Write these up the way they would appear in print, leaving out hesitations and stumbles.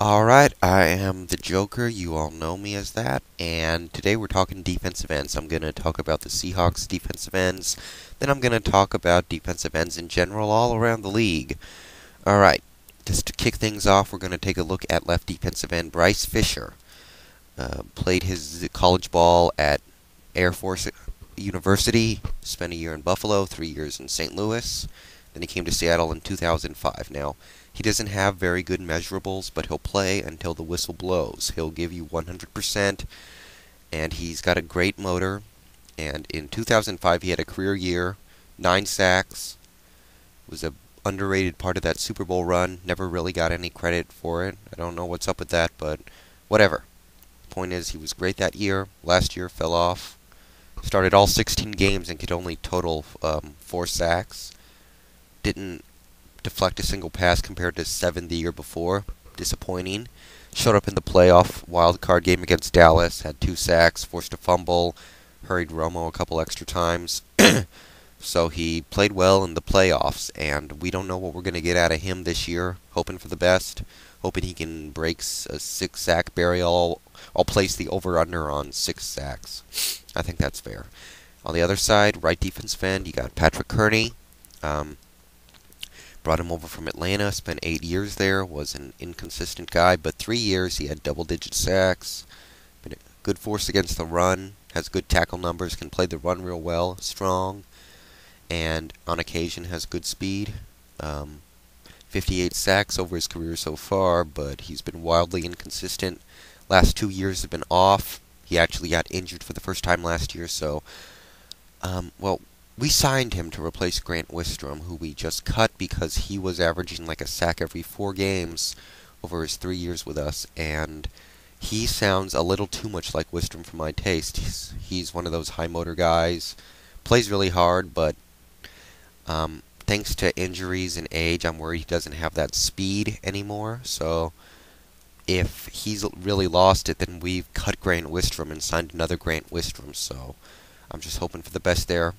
Alright, I am the Joker. You all know me as that. And today we're talking defensive ends. I'm going to talk about the Seahawks defensive ends. Then I'm going to talk about defensive ends in general all around the league. Alright, just to kick things off, we're going to take a look at left defensive end Bryce Fisher. Played his college ball at Air Force University, spent a year in Buffalo, 3 years in St. Louis. Then he came to Seattle in 2005. Now, he doesn't have very good measurables, but he'll play until the whistle blows. He'll give you 100%, and he's got a great motor. And in 2005, he had a career year, 9 sacks, was a underrated part of that Super Bowl run, never really got any credit for it. I don't know what's up with that, but whatever. The point is, he was great that year. Last year, fell off. Started all 16 games and could only total 4 sacks. Didn't deflect a single pass compared to 7 the year before. Disappointing. Showed up in the playoff wild card game against Dallas. Had 2 sacks, forced a fumble, hurried Romo a couple extra times. So he played well in the playoffs, and we don't know what we're going to get out of him this year. Hoping for the best. Hoping he can break a 6-sack barrier. I'll place the over-under on 6 sacks. I think that's fair. On the other side, right defensive end, you got Patrick Kearney. Brought him over from Atlanta, spent 8 years there, was an inconsistent guy, but 3 years he had double-digit sacks, been a good force against the run, has good tackle numbers, can play the run real well, strong, and on occasion has good speed. 58 sacks over his career so far, but he's been wildly inconsistent. Last 2 years have been off. He actually got injured for the first time last year, so, we signed him to replace Grant Wistrom, who we just cut because he was averaging like a sack every 4 games over his 3 years with us, and he sounds a little too much like Wistrom for my taste. He's one of those high motor guys, plays really hard, but thanks to injuries and age, I'm worried he doesn't have that speed anymore, so if he's really lost it, then we've cut Grant Wistrom and signed another Grant Wistrom, so I'm just hoping for the best there.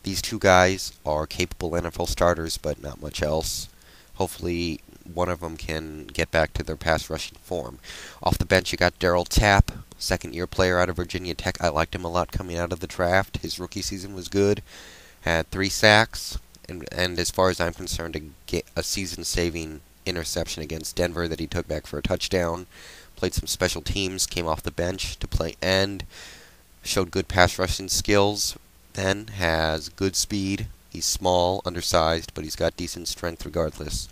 These 2 guys are capable NFL starters, but not much else. Hopefully, one of them can get back to their pass rushing form. Off the bench, you got Darryl Tapp, second-year player out of Virginia Tech. I liked him a lot coming out of the draft. His rookie season was good. Had 3 sacks, and as far as I'm concerned, a season-saving interception against Denver that he took back for a touchdown. Played some special teams, came off the bench to play end. Showed good pass rushing skills. Then has good speed. He's small, undersized, but he's got decent strength regardless.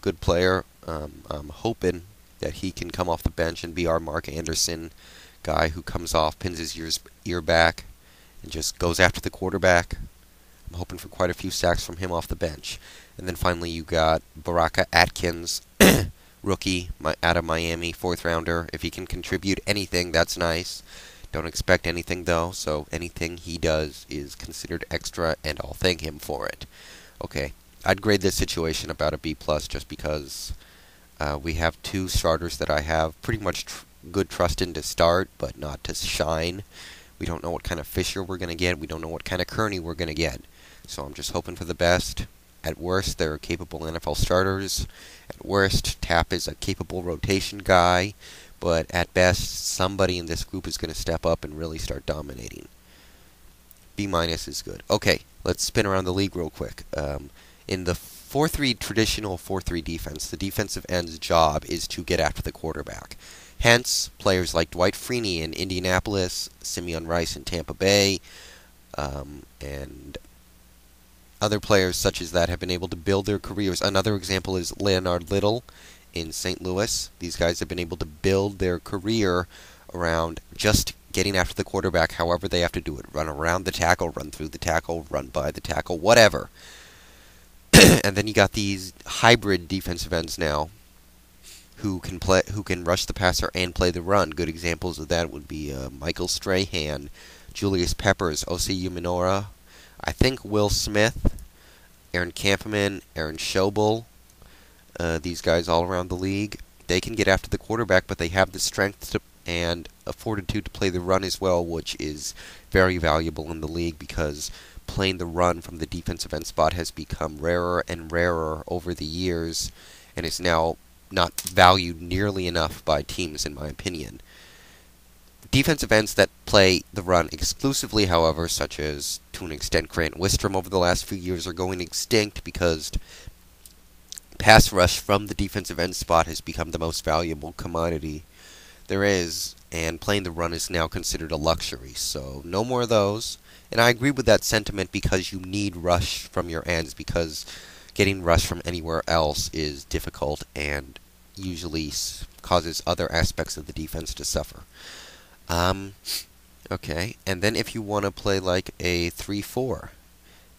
Good player. I'm hoping that he can come off the bench and be our Mark Anderson guy who comes off, pins his ear back, and just goes after the quarterback. I'm hoping for quite a few sacks from him off the bench. And then finally you got Baraka Atkins, rookie out of Miami, 4th rounder. If he can contribute anything, that's nice. Don't expect anything, though, so anything he does is considered extra, and I'll thank him for it. Okay, I'd grade this situation about a B+, just because we have 2 starters that I have pretty much good trust in to start, but not to shine. We don't know what kind of Fisher we're going to get. We don't know what kind of Kearney we're going to get. So I'm just hoping for the best. At worst, they're capable NFL starters. At worst, Tapp is a capable rotation guy. But at best, somebody in this group is going to step up and really start dominating. B- is good. Okay, let's spin around the league real quick. In the 4-3 traditional 4-3 defense, the defensive end's job is to get after the quarterback. Hence, players like Dwight Freeney in Indianapolis, Simeon Rice in Tampa Bay, and other players such as that have been able to build their careers. Another example is Leonard Little in St. Louis. These guys have been able to build their career around just getting after the quarterback however they have to do it. Run around the tackle, run through the tackle, run by the tackle, whatever. And then you got these hybrid defensive ends now who can rush the passer and play the run. Good examples of that would be Michael Strahan, Julius Peppers, Osi Umenora, I think Will Smith, Aaron Kampman, Aaron Schobel. These guys all around the league, they can get after the quarterback, but they have the strength and a fortitude to play the run as well, which is very valuable in the league because playing the run from the defensive end spot has become rarer and rarer over the years, and is now not valued nearly enough by teams, in my opinion. Defensive ends that play the run exclusively, however, such as to an extent Grant Wistrom over the last few years, are going extinct because pass rush from the defensive end spot has become the most valuable commodity there is, and playing the run is now considered a luxury. So no more of those. And I agree with that sentiment because you need rush from your ends, because getting rush from anywhere else is difficult and usually causes other aspects of the defense to suffer. Um, okay, and then if you want to play like a 3-4,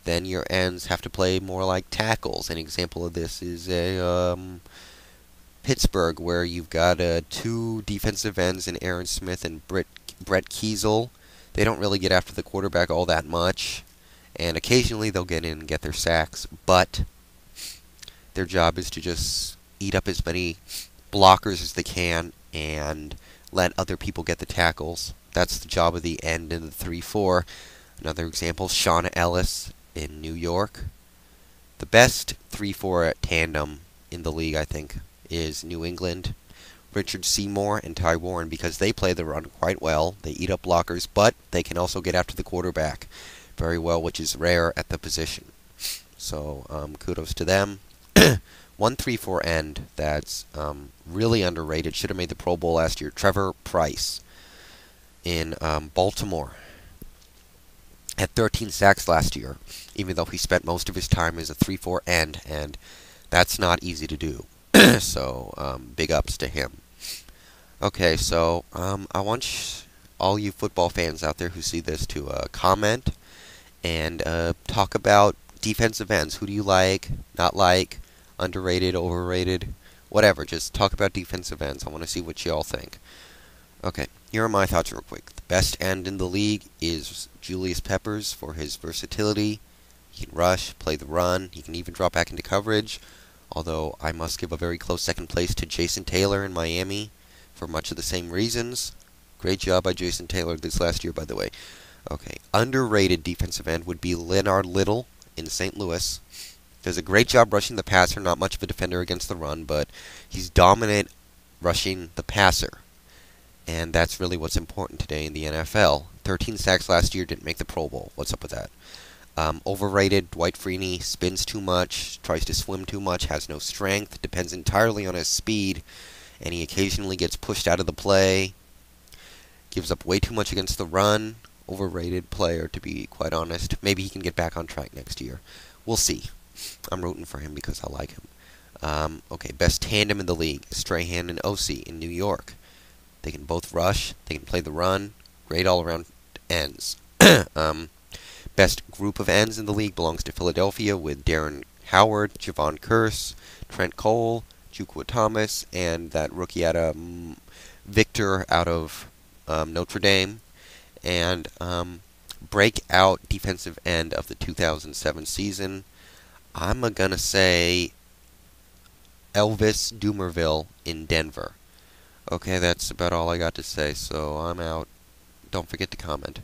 then your ends have to play more like tackles. An example of this is a Pittsburgh, where you've got two defensive ends in Aaron Smith and Brett Kiesel. They don't really get after the quarterback all that much, and occasionally they'll get in and get their sacks, but their job is to just eat up as many blockers as they can and let other people get the tackles. That's the job of the end in the 3-4. Another example, Shaun Ellis in New York. The best 3-4 tandem in the league, I think, is New England. Richard Seymour and Ty Warren, because they play the run quite well. They eat up blockers, but they can also get after the quarterback very well, which is rare at the position. So kudos to them. 1-3-4 end that's really underrated. Should have made the Pro Bowl last year. Trevor Pryce in Baltimore. Had 13 sacks last year, even though he spent most of his time as a 3-4 end, and that's not easy to do. So big ups to him. Okay, so I want all you football fans out there who see this to comment and talk about defensive ends. Who do you like, not like, underrated, overrated, whatever. Just talk about defensive ends. I want to see what you all think. Okay, here are my thoughts real quick. The best end in the league is Julius Peppers for his versatility. He can rush, play the run, he can even drop back into coverage. Although I must give a very close second place to Jason Taylor in Miami for much of the same reasons. Great job by Jason Taylor this last year, by the way. Okay, underrated defensive end would be Leonard Little in St. Louis. Does a great job rushing the passer, not much of a defender against the run, but he's dominant rushing the passer. And that's really what's important today in the NFL. 13 sacks last year, didn't make the Pro Bowl. What's up with that? Overrated, Dwight Freeney spins too much, tries to swim too much, has no strength, depends entirely on his speed, and he occasionally gets pushed out of the play, gives up way too much against the run. Overrated player, to be quite honest. Maybe he can get back on track next year. We'll see. I'm rooting for him because I like him. Okay, best tandem in the league, Strahan and Ossie in New York. They can both rush, they can play the run, great all-around ends. Best group of ends in the league belongs to Philadelphia with Darren Howard, Javon Curse, Trent Cole, Juqua Thomas, and that rookie Victor out of Notre Dame. And breakout defensive end of the 2007 season, I'm going to say Elvis Dumervil in Denver. Okay, that's about all I got to say, so I'm out. Don't forget to comment.